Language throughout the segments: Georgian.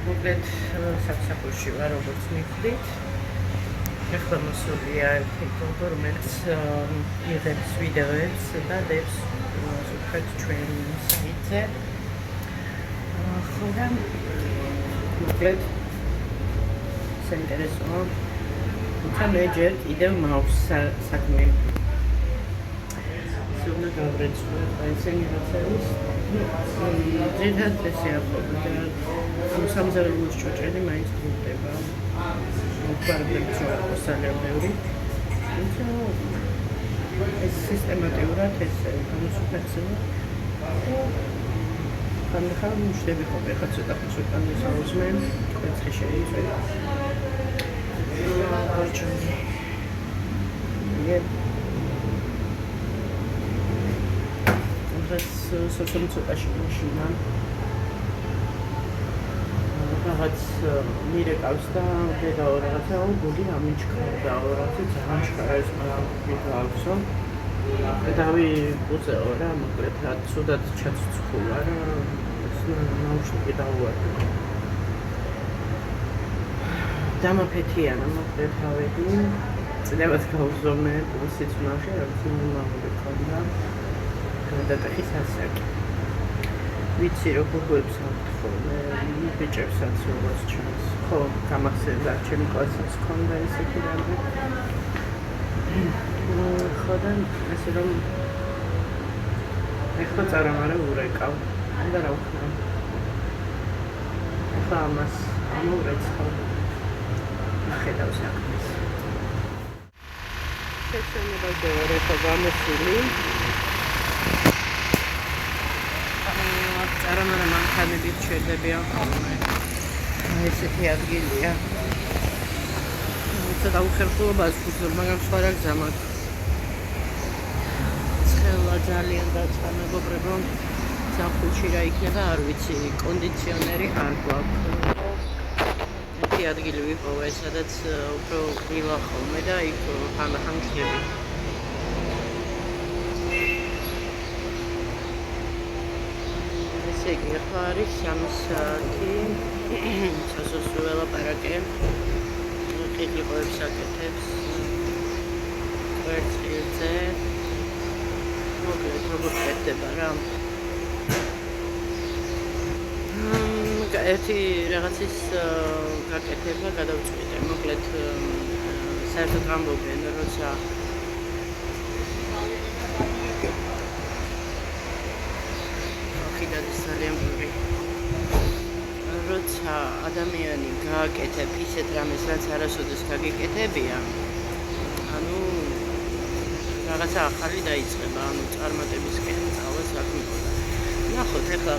მოკლედ სამსახურში ვარ, როგორც მიხვდით. ეხლა მოსულია ერთი გოგო, რომელიც იღებს ვიდეოებს და დებს სუფრეთ ჩვენ საიტზე. ხო და მოკლედ საინტერესოა. თუმცა მე ჯერ კიდევ მაქვს საქმე. უნდა გავრეცხო ესენი რაც არის. ძირითადად ესე აფროდი და ამ სამზარეულოს ჭოჭელი მაინც გრუნტება. მოგვარდება ძალიან. თუმცა ეს სისტემატიურად ესე განსაკუთრება. ხანდახან მშვიდები ხოლმე, ხა ცოტა ხუთი საუზმენ, კვეცხი შეიძლება. გორჩონი. სოციალურ ცოტაში მაშინა რაღაც მირეკავს და დედაო რაღაცაო გული ამიჩქარდაო რაღაცა ძალიან ჩქარა ეს მიგავსო დავი უზეო რა მოკლედ რა ცუდად ჩაცუხულა რა ეს ნაუშნიკი დაუვარდა დამაფეთიანა მოკლედ ავედი წინებად გავუზომე პულსიც ნახე რაც ნორმალური ქონდა გადატეხის ასაკი. ვიცი რომ გუგლებს ამთხო ბიჭებსაც როგორც ჩანს. ხო, გამახსენდა ჩემი კლასის ქონდა ესეთი რამე. ხო და ასე რომ ეხლა წარამარა ურეკავ. და რა ვქნა. ეხლა ამას ამოვრეცხავ. ხედავ საქმეს. შეცნობაზე ვარ ეხლა გამოსული. არამარა მანქანები რჩებიან ხოლმე. ესეთი ადგილია. ცოტა უხერხულობას ვუძებ, მაგრამ სხვა რა გზა მაქვს. ცხელა ძალიან დაწყნა მეგობრებო. ზაფხულში რა იქნება არ ვიცი, კონდიციონერი არ გვაქვს. ერთი ადგილი ვიპოვე, სადაც უფრო ვილა ხოლმე და იქ ხანდახან ვშლები. იგი ახლა არის 3 საათი. სასოსო ველაპარაკე. ყიდიყოებს აკეთებს. ვერცხლზე. მოკლედ როგორ ხდება რა. ერთი რაღაცის გაკეთება გადავწყვიტე. მოკლედ საერთოდ ამბობენ როცა ძალიან ბევრი. როცა ადამიანი გააკეთებ ისეთ რამეს, რაც არასოდეს გაგიკეთებია, ანუ რაღაცა ახალი დაიწყება, ანუ წარმატებისკენ წავა საქმე. ნახოთ, ეხლა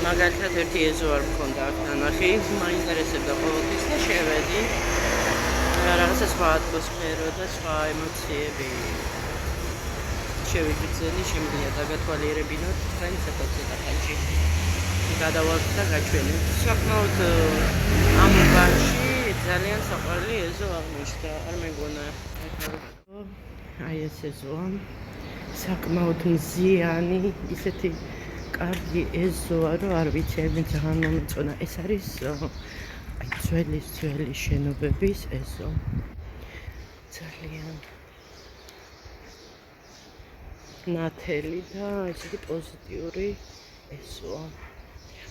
მაგალითად ერთი ეზო არ მქონდა აქ ნანახი, მაინტერესებდა ყოველთვის და შევედი. რაღაცა სხვა ატმოსფერო და სხვა ემოციები. შევიგრძელი, შემიძლია დაგათვალიერებინოთ თქვენ ცოტა ხანში. გადავართ და გაჩვენებთ. საკმაოდ ამ ბანში ძალიან საყვარელი ეზო აღმოჩნდა. არ მეგონა აი ეს ეზოა. საკმაოდ მზიანი, ისეთი კარგი ეზოა, რომ არ ვიცი, მე ძალიან მომეწონა. ეს არის აი ძველი შენობების ეზო. ძალიან ნათელი და ესეთი პოზიტიური ეზოა.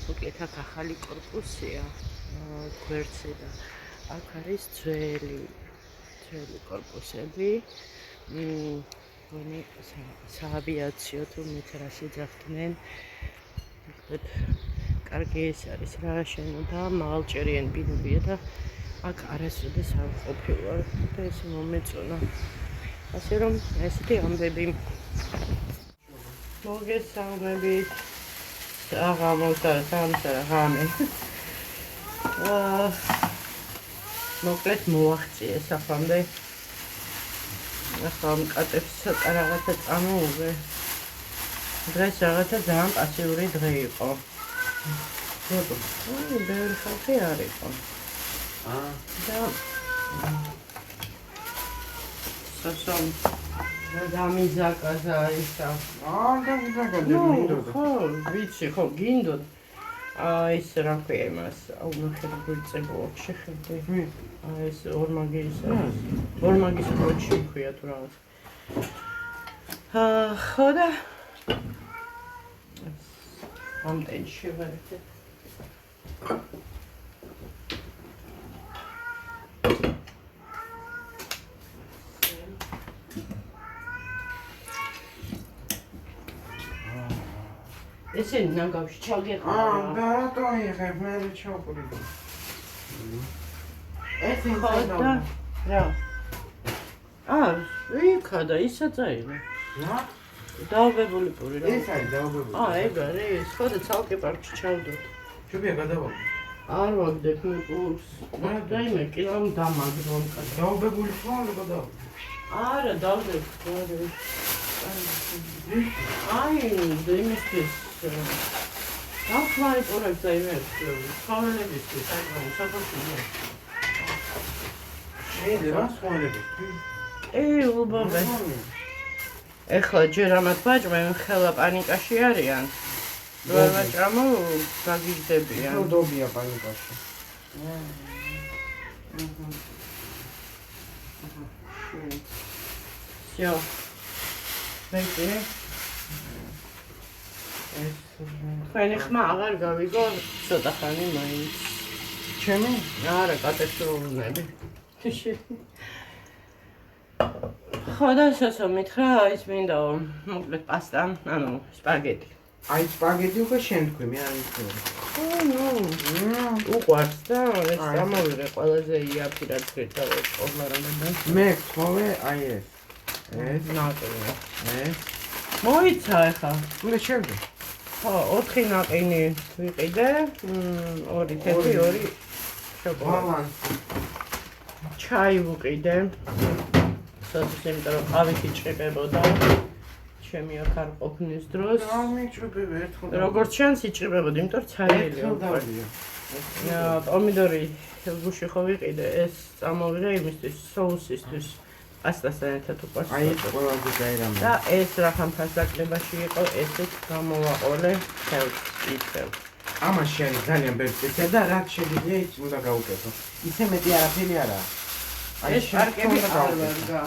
მოკლედ აქ ახალი კორპუსია, გვერდზე და აქ არის ძველი კორპუსები. საავიაციო თუ მეც რა შეძახდნენ. მოკლედ კარგი ეს არის რა შენობა, მაღალჭერიანი ბინებია და აქ არასოდეს არ ყოფილვარ და ეს მომეწონა. ასე რომ ესეთი ამბები მოგესალმებით. აღამოთა სამსრამე. მოკლედ მოაღწიე საფამდე. ახლა მკატებს ცოტა რაღაცა წამოუღე. დღეს რაღაცა ძალიან პასიური დღე იყო. როდო? ბევრი ხალხი არ იყო. და სასამ დამიზაკაზა ისა. დამიზაკა მინდოდა. ხო, ვიცი, ხო, გინდოდ. ეს რა ქვია იმას, აუნახეთ გვიწებო შეხედე. ეს ორმაგის კოჩი ქვია თუ რაღაც. ხო და ამდენში ვარდე. ესენი ნაგავში ჩაგეყარა. და რატო იღებ მე ჩავყვრიდი. ეს ხოდა რა. იქა და ისა წაიღე. რა? დაავებული პური რა. ეს არის დაავებული. ეგ არის. ხოდა ცალკე პარკში ჩავდოთ. შუბია გადავალ. არ ვაგდებ მე პურს. რაიმე კილამ დამაგდრომ კაცო. დაავებული ხო არა გადავალ. არა, დავდებ. აი, იმისთვის დავხმარი პროექტა იმერს, ცხოველებისთვის, აი, საფოსტია. შეიძლება ცხოველები. უბაბე. ეხლა ჯერ ამათ ვაჭმე, ხელა პანიკაში არიან. რო ვაჭამო, გაგიგდებიან. ნოდობია პანიკაში. всё. მეკი ხანი ხმა აღარ გავიგო ცოტა ხანი მაინც ჩემი? არა, კატესტროლები. ხო და შესო მითხრა ის მინდა მოკლედ პასტა, ანუ სპაგეტი. აი სპაგეტი უკვე შენ თქვი, მე არ ვიცი. უყვარს და ეს გამოვიღე ყველაზე იაფირად გრეთა ოპლარამდე. მე ხოვე აი ეს. ეს ნაყინი. ეს მოიცა ახლა. უნდა შევდე. ხო, 4 ნაყინი ვიყიდე, 2 თეთრი, 2 შოკოლადი. ჩაი ვუყიდე. სოციალ იმიტომ რომ ყავითი ჭყებოდა. ჩემი აქ არ ყოფნის დროს. მიჭრები ერთხელ. როგორც ჩანს იჭრებოდა, იმიტომ რომ ცარიელია. პომიდორი გუში ხო ვიყიდე, ეს წამოვიღე იმისთვის, соусისთვის. პასტასთან ერთად უყვარს. აი ეს ყველაზე გაირამე. და ეს რახან ფასაკლებაში იყო, ესეც გამოვაყოლე ხელს იქ. ამაში არის ძალიან ბევრი წესია და რაც შეგიძლია ის უნდა გაუკეთო. ისე მეტი არაფერი არა. ეს პარკები არ ვარ გა.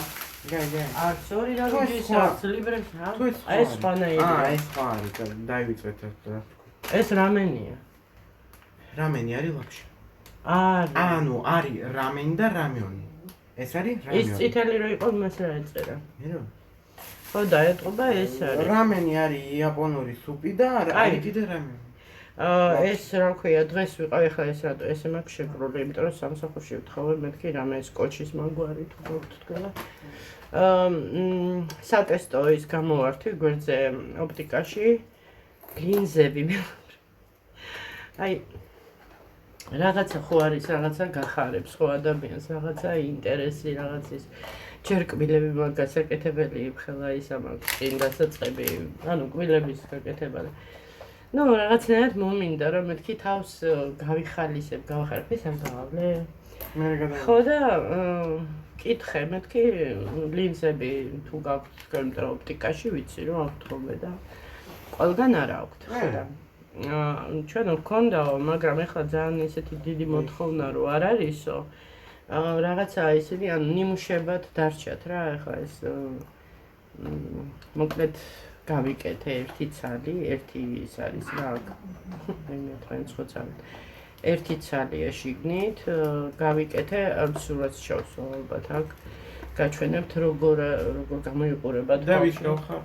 გაიგე. არც ორი რა ვიძისაც ლიბრებს რა. ეს სპანაირი. ეს სხვა არის, დაივიწვეთ და. ეს რამენია. რამენი არის ლაფში. არა. ანუ არის რამენი და რამიონი. ეს არის რამიონი. ის წითელი რო იყო მას რა ეწერა. მერო. ხო დაეტყობა ეს არის. რამენი არის იაპონური სუპი და არის კიდე რამენი. ეს რა ქვია, დღეს ვიყავ ახლა ეს რატო ესე მაქვს შეკრული, იმიტომ რომ სამსახურში ვთხოვე მეთქი რამე ეს კოჩის მაგვარი თუ გქონდა. სატესტო ის გამოვართვი გვერდზე ოპტიკაში ლინზები. აი რაღაცა ხო არის, რაღაცა გახარებს ხო ადამიანს, რაღაცა ინტერესი, რაღაცის ჯერ კბილები მაგას ეკეთებელი ხელა ის ამაქვს, წინ დასაწყები, ანუ კბილების გაკეთებელი. ნუ რაღაცნაირად მომინდა რომ მეთქი თავს გავიხალისებ, გავახარებ, ეს არ გავავლე. მე გადავ. ხო და კითხე მეთქი ლინზები თუ გაქვთ თქვენ ოპტიკაში ვიცი რომ აღთხოვე და ყველგან არ აქვთ. ხო და ჩვენ ვქონდაო, მაგრამ ეხლა ძალიან ისეთი დიდი მოთხოვნა რო არ არისო. რაღაცა ისეთი ანუ ნიმუშებად დარჩათ რა, ეხლა ეს მოკლედ გავიკეთე ერთი ცალი, ერთი ის არის რა. მე თქვენ ხოცავთ. ერთი ცალია შიგნით, გავიკეთე, სურათს ჩავსვა ალბათ აქ. გაჩვენებთ როგორ გამოიყურება და ვიშო ხარ?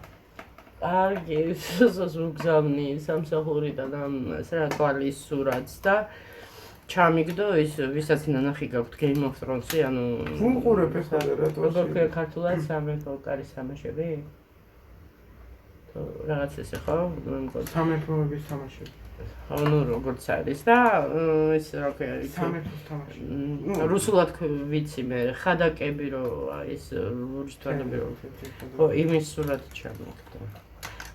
კარგი, სოს უგზავნი სამსახურიდან ამ რა თვალის სურათს და ჩამიგდო ის ვისაც ნანახი გაქვთ Game of Thrones-ი, ანუ ვუყურებ ახლა რატო? როგორ ქვია ქართულად სამეფო კარის თამაშები? თუ რაღაც ესე ხო? სამეფოების თამაშები. ანუ როგორც არის და ეს რა ქვია სამეფოს თამაში. რუსულად ვიცი მე ხადაკები რო ეს ლურჯთვალები რო ხო იმის სურათი ჩამიგდო.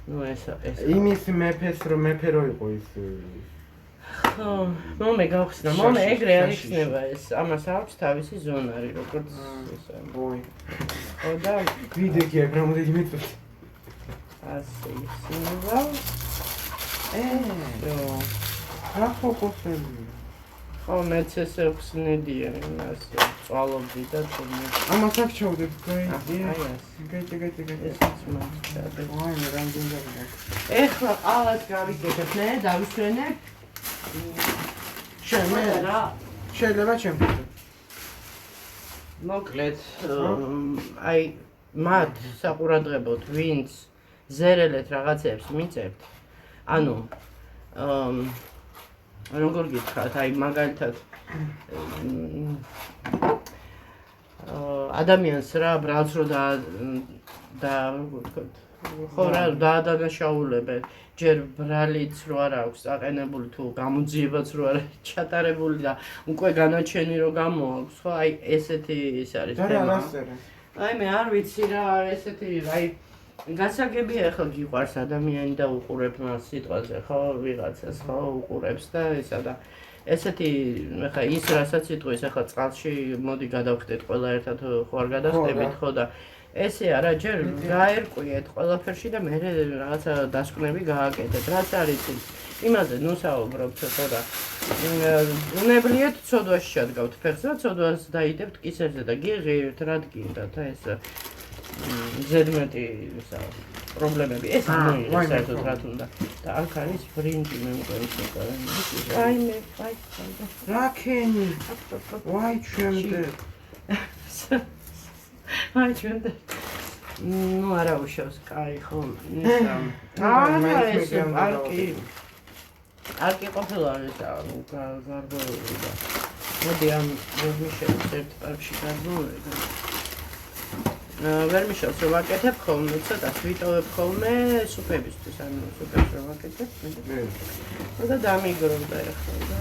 ნუ ეს იმის მეფეს რომ მეფე რო იყო ის ხო, მომე გავხსნა, მომე ეგრე არ იქნება ეს, ამას აქვს თავისი ზონარი, როგორც ესა. ოი. ხო და ვიდექი აქ რამოდენიმე წუთი. ასე იქნება. რა ხოხოსები? ხო, მეც ესე ხსნედია იმას წვალობდი და თუმე. ამას აქ ჩავდებ, გაიდი. აი ეს. გაიდი. ესეც მაჩადე. აი, მე რამდენი. ეხლა ყავად გავიკეთებ, მე დავისვენებ. შეიძლება შეიძლება ჩემთვის. მოკლედ, აი მათ საყურადღებოდ ვინც ზერელეთ რაღაცებს მიწევთ. ანუ როგორ გითხრათ, აი მაგალითად ადამიანს რა ბრალს რო და როგორ ვთქვათ, ხო რა დაადანაშაულებენ, ჯერ ბრალიც რო არ აქვს დაყენებული თუ გამოძიებაც რო არ ჩატარებული და უკვე განაჩენი რო გამოაქვს, ხო, აი ესეთი ის არის თემა. აი მე არ ვიცი რა, ესეთი აი გასაგებია ახლა გიყვარს ადამიანი და უყურებ მას სიტყვაზე, ხო, ვიღაცას, ხო, უყურებს და ისა და ესეთი ახლა ის რასაც იტყვის ახლა წყალში მოდი გადავხდეთ ყველა ერთად ხო არ გადახტებით, ხო და ესე არა, ჯერ გაერკვიეთ ყველაფერში და მე რაღაცა დასკვნები გააკეთეთ. რაც არის იმაზე ნუ საუბრობთ, ხო და უნებლიეთ ცოდვაში შედგავთ ფეხს და ცოდვას დაიდებთ კისერზე და გიღირთ რა გინდათ ეს ზედმეტი ისა პრობლემები ეს მოიღეს საერთოდ რა თუნდა და აქ არის ბრინჯი მე მგონი ცოტა აი მე აი რა ქენი ვაი ჩემდე აი ჩვენდე ნუ არა უშავს კაი ხო ისა არა ეს არკი ყოფილა ისა გარბოვი და მოდი ამ ვერმიშელს ერთ პარკში გარბოვი და ვერმიშელს რომ ვაკეთებ ხოლმე ცოტას ვიტოვებ ხოლმე სუფებისთვის ანუ სუფებს რომ ვაკეთებ და დამიგროვდა ახლა და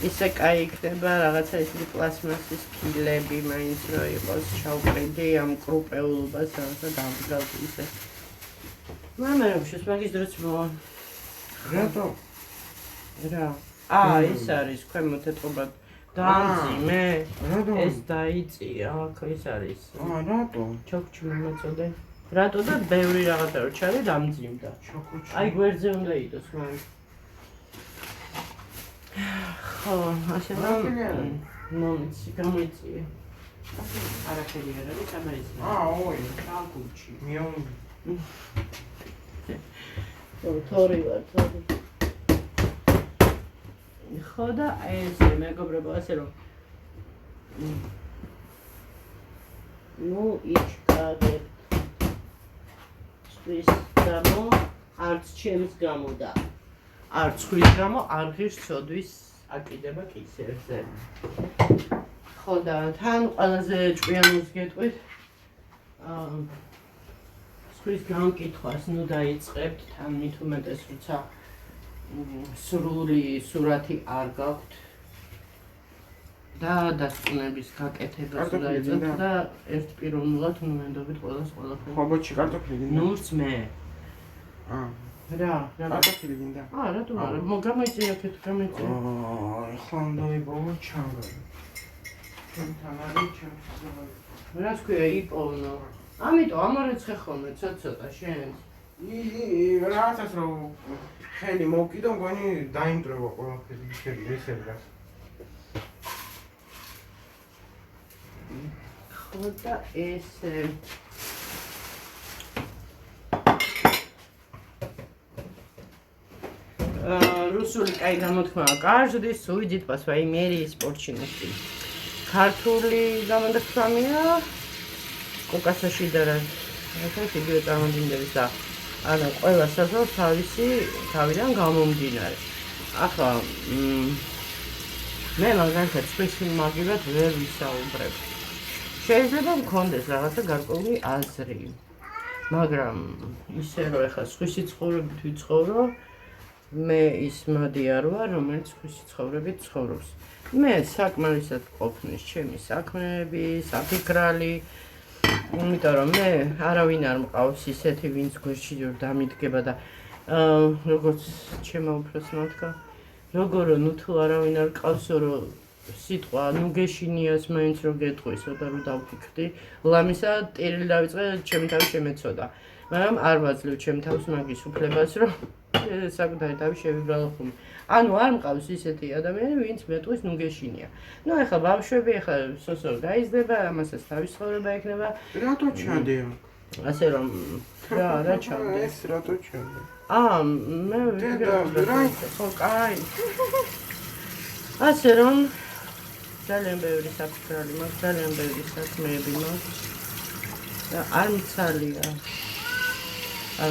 ისე კაი იქნება რაღაცა ისეთი პლასმასის ფილები მაინც რო იყოს ჩავყრიდი ამ კრუპეულობას რაღაცა დამდგავდი ისე მამერებს მაგის დროც მოვა რატო რა ის არის ქვემოთ ეთყობა დამძიმე ეს დაიწია აქ ეს არის რატო ჩოქჩი მომაწოდე რატო და ბევრი რაღაცა რო ჩარე დამძიმდა ჩოქჩი აი გვერდზე უნდა იდოს მაგ ხო, ასე რომ მომიცი, გამოიწია. არაფერი არ არის, ამაიცი. ოი, კალკულში. მიონ. თორი ვარ, თორი. ხო და ესე მეგობრებო, ასე რომ ნუ იჩქარებ. ის გამო არც ჩემს გამო და არც ხვის გამო არ ღირს ცოდვის აკიდება კისერზე. ხო და თან ყველაზე ჭკვიანობს გეტყვით ხვის გამკითხვას ნუ დაიწყებთ თან მით უმეტეს როცა სრული სურათი არ გაქვთ და დასკვნების გაკეთებას დაიწყებთ და ერთპიროვნულად მომენდობით ყველაფერი. ხო ბოჩი კარტოფილი გინდა? ნურც მე. რა კარტოფილი გინდა? რატომ არა? გამოიწია აქეთ, გამოიწია. ეხლა უნდა იბოვო ჩანგარი. ჩემთან არის ჩემს. რაც ქვია იპოვნო. ამიტომ ამარეცხე ხოლმე ცოტა შენს. რაღაცას რომ ხელი მოვკიდო, მგონი დაიმტრევა ყველაფერი ისე რა. ხო და ესე რუსული კაი გამოთქმა каждый суидит по своей мере и спортчинности. ქართული გამოთქმია კოკასაში და რა. ეს იგივე წარმომდინების და ანუ ყველა საზღვაო თავისი თავიდან გამომდინარე. ახლა მე მაგალითად სპეციალ მაგივრად ვერ ვისაუბრებ. შეიძლება მქონდეს რაღაცა გარკვეული აზრი. მაგრამ ისე რომ ეხლა სხვისი ცხოვრებით ვიცხოვრო მე ის მადი არ ვარ, რომელიც სხვისი ცხოვრებით ცხოვრობს. მე საკმარისად ყოფნის ჩემი საქმეები, საფიქრალი, იმიტომ რომ მე არავინ არ მყავს ისეთი, ვინც გვერდში ჯერ დამიდგება და როგორც ჩემო უფროსმა თქვა, როგორ ნუ თუ არავინ არ ყავსო, რომ სიტყვა ნუ გეშინიას მაინც რო გეტყვისო და რო დავფიქრდი, ლამისა ტირილი დავიწყე, ჩემი თავი შემეცოდა. მაგრამ არ ვაძლევ ჩემ თავს მაგის უფლებას, რომ საკუთარი თავი შევიბრალო ხომ. ანუ არ მყავს ისეთი ადამიანი, ვინც მეტყვის ნუ გეშინია. ნუ ეხლა ბავშვები, ეხლა სოსო გაიზრდება, ამასაც თავის ცხოვრება ექნება. რატო ჩადე? ასე რომ რა ჩავდე? ეს რატო ჩადე? მე დედა, ხო, კაი. ასე რომ ძალიან ბევრი საფრთხე მაქვს, ძალიან ბევრი საქმეები მაქვს. და არ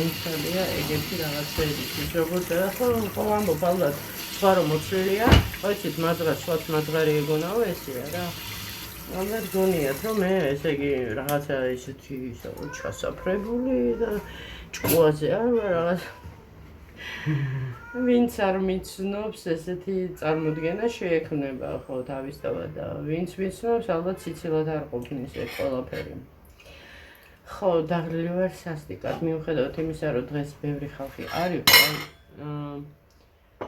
მცალია ეგეთი რაღაცეებისთვის. როგორც ხო ამბობ ალბათ სხვა რომ მოცლილია, ხოიცით მაზღა სხვაც მაზღარი ეგონაო ესეა რა. ალბათ გონიათ რომ მე ესე იგი რაღაცა ისეთი ჩასაფრებული და ჭკუაზე არ ვარ რაღაც. ვინც არ მიცნობს ესეთი წარმოდგენა შეექმნება ხო თავისთავად და ვინც მიცნობს ალბათ სიცილად არ ყოფნის ეს ყველაფერი. ხო, დაღლილი ვარ სასტიკად, მიუხედავად იმისა, რომ დღეს ბევრი ხალხი არ იყო,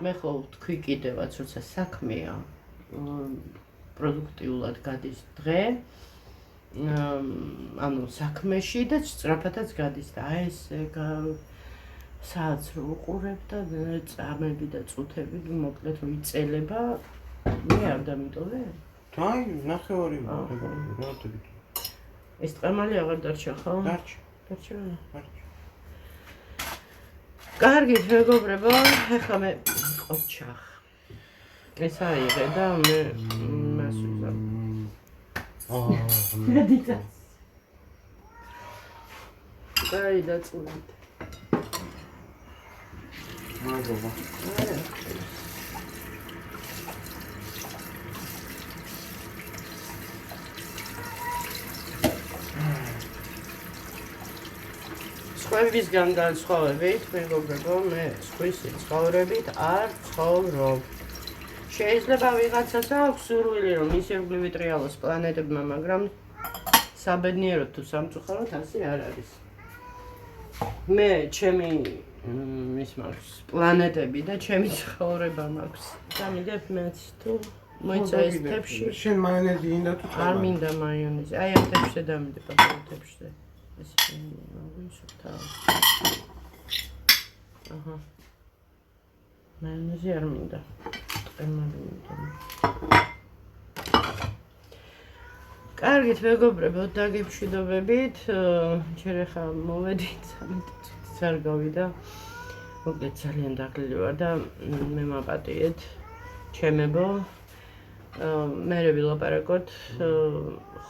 მე ხო თქვი კიდევაც, როცა საქმეა, პროდუქტიულად გადის დღე, ანუ საქმეში და სწრაფადაც გადის და აი ეს საათს რო უყურებ და წამები და წუთები მოკლედ რო იწელება, მე არ დამიტოვე? აი, ნახევარი რატო? ეს წამალი აღარ დარჩა ხო? დარჩა. კარგით, მეგობრებო, ეხლა მე ყოჩახ. ეს აიღე და მე მასვიზა. მედიტაცია. კაი დაწუნეთ. მადლობა. სხვებისგან განსხვავებით, მეგობრებო, მე სხვის ცხოვრებით არ ცხოვრობ. შეიძლება ვიღაცას აქვს სურვილი, რომ ისევ ვიტრიალოს პლანეტებმა, მაგრამ საბედნიეროდ თუ სამწუხაროდ ასე არ არის. მე ჩემი ის მაქვს პლანეტები და ჩემი ცხოვრება მაქვს. დამიდებ მეც თუ მოიცა ეს თებში. შენ მაიონეზი ინდა თუ არ მინდა მაიონეზი. აი ამ თებში დამიდებ ამ თებში. ეს ვიშოთა. აჰა. მაიონეზი არ მინდა. ტყემალი მინდა. კარგით, მეგობრებო, დაგემშვიდობებით. ჯერ ახლა მოვედით, სამი არ გავიდა. მოკლედ ძალიან დაღლილი ვარ და მე მაპატიეთ ჩემებო. მე ვილაპარაკოთ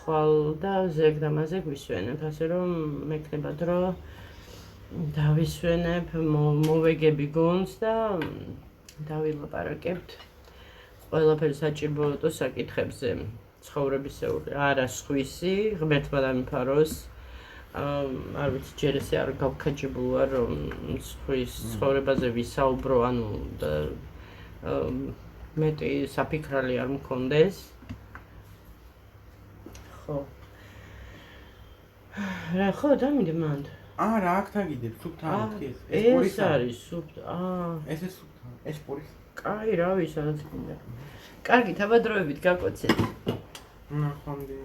ხვალ და ზეგ და მაზეგ ვისვენებ, ასე რომ მექნება დრო დავისვენებ, მოვეგები გონს და დავილაპარაკებთ ყველაფერი საჭიროებო საკითხებზე ცხოვრებისეული, არა სხვისი, ღმერთმა დამიფაროს. არ ვიცი, ჯერ ესე არ გავქაჯებული ვარ, რომ სხვის ცხოვრებაზე ვისაუბრო, ანუ და მეტი საფიქრალი არ მქონდეს. ხო. რა ხო, დამიდე მანდ. რა აქ დაგიდებ, სუფთან მtkეს. ეს არის სუფთა. ეს სუფთა. ეს პურის. კაი, რავი, სადაც გინდა. კარგით, აბა დროებით გაკოცეთ. ნახამდე.